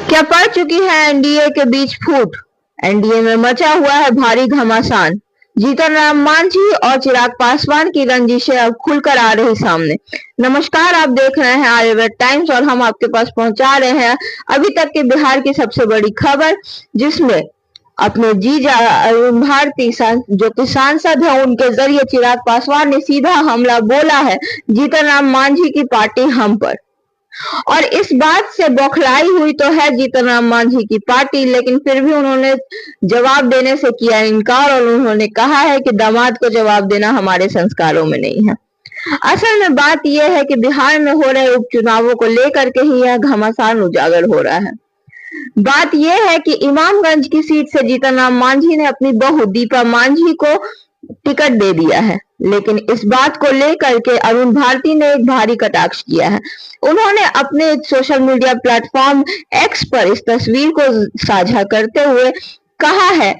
क्या पड़ चुकी है एनडीए के बीच फूट। एनडीए में मचा हुआ है भारी घमासान। जीतन राम मांझी और चिराग पासवान की रंजिशें अब खुलकर आ रही सामने। नमस्कार, आप देख रहे हैं आर्यवर्त टाइम्स और हम आपके पास पहुंचा रहे हैं अभी तक के बिहार की सबसे बड़ी खबर, जिसमें अपने जीजा अरुण भारती जो कि सांसद है, उनके जरिए चिराग पासवान ने सीधा हमला बोला है जीतन राम मांझी की पार्टी हम पर। और इस बात से बौखलाई हुई तो है जीतन राम मांझी की पार्टी, लेकिन फिर भी उन्होंने जवाब देने से किया इनकार और उन्होंने कहा है कि दामाद को जवाब देना हमारे संस्कारों में नहीं है। असल में बात यह है कि बिहार में हो रहे उपचुनावों को लेकर के ही यह घमासान उजागर हो रहा है। बात यह है कि इमामगंज की सीट से जीतन राम मांझी ने अपनी बहू दीपा मांझी को टिकट दे दिया है, लेकिन इस बात को लेकर के अरुण भारती ने एक भारी कटाक्ष किया है। उन्होंने अपने सोशल मीडिया प्लेटफॉर्म एक्स पर इस तस्वीर को साझा करते हुए कहा है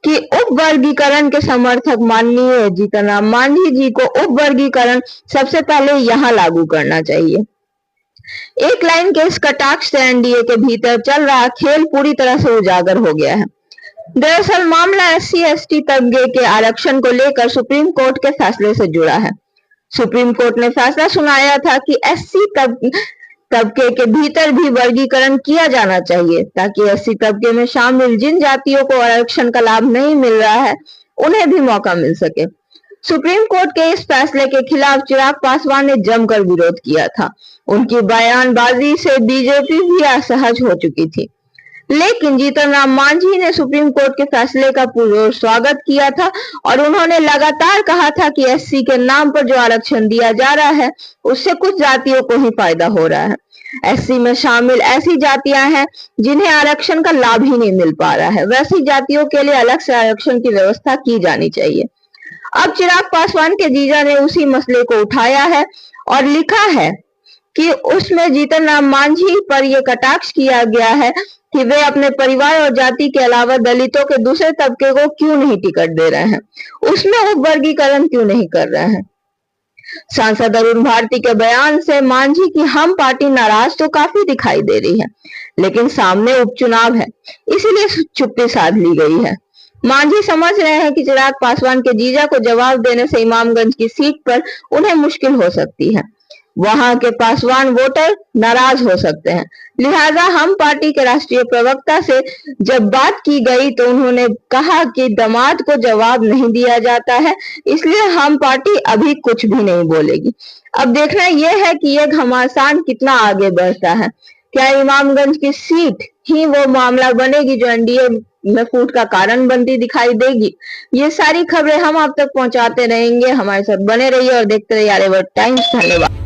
कि उप वर्गीकरण के समर्थक माननीय जीतन राम मांझी जी को उप वर्गीकरण सबसे पहले यहाँ लागू करना चाहिए। एक लाइन के इस कटाक्ष से एनडीए के भीतर चल रहा खेल पूरी तरह से उजागर हो गया है। दरअसल मामला SC/ST तबके के आरक्षण को लेकर सुप्रीम कोर्ट के फैसले से जुड़ा है। सुप्रीम कोर्ट ने फैसला सुनाया था कि SC तबके के भीतर भी वर्गीकरण किया जाना चाहिए, ताकि SC तबके में शामिल जिन जातियों को आरक्षण का लाभ नहीं मिल रहा है, उन्हें भी मौका मिल सके। सुप्रीम कोर्ट के इस फैसले के खिलाफ चिराग पासवान ने जमकर विरोध किया था। उनकी बयानबाजी से बीजेपी भी असहज हो चुकी थी, लेकिन जीतन राम मांझी ने सुप्रीम कोर्ट के फैसले का पुरजोर स्वागत किया था और उन्होंने लगातार कहा था कि SC के नाम पर जो आरक्षण दिया जा रहा है, उससे कुछ जातियों को ही फायदा हो रहा है। SC में शामिल ऐसी जातियां हैं जिन्हें आरक्षण का लाभ ही नहीं मिल पा रहा है। वैसी जातियों के लिए अलग से आरक्षण की व्यवस्था की जानी चाहिए। अब चिराग पासवान के जीजा ने उसी मसले को उठाया है और लिखा है कि उसमें जीतन राम मांझी पर यह कटाक्ष किया गया है कि वे अपने परिवार और जाति के अलावा दलितों के दूसरे तबके को क्यों नहीं टिकट दे रहे हैं, उसमें उप वर्गीकरण क्यों नहीं कर रहे हैं। सांसद अरुण भारती के बयान से मांझी की हम पार्टी नाराज तो काफी दिखाई दे रही है, लेकिन सामने उपचुनाव है, इसीलिए चुप्पी साध ली गई है। मांझी समझ रहे हैं कि चिराग पासवान के जीजा को जवाब देने से इमामगंज की सीट पर उन्हें मुश्किल हो सकती है। वहां के पासवान वोटर नाराज हो सकते हैं। लिहाजा हम पार्टी के राष्ट्रीय प्रवक्ता से जब बात की गई तो उन्होंने कहा कि दामाद को जवाब नहीं दिया जाता है, इसलिए हम पार्टी अभी कुछ भी नहीं बोलेगी। अब देखना यह है कि यह घमासान कितना आगे बढ़ता है। क्या इमामगंज की सीट ही वो मामला बनेगी जो एनडीए में फूट का कारण बनती दिखाई देगी। ये सारी खबरें हम आप तक पहुंचाते रहेंगे। हमारे साथ बने रहिए और देखते रहिए आर्यवर्त टाइम्स। धन्यवाद।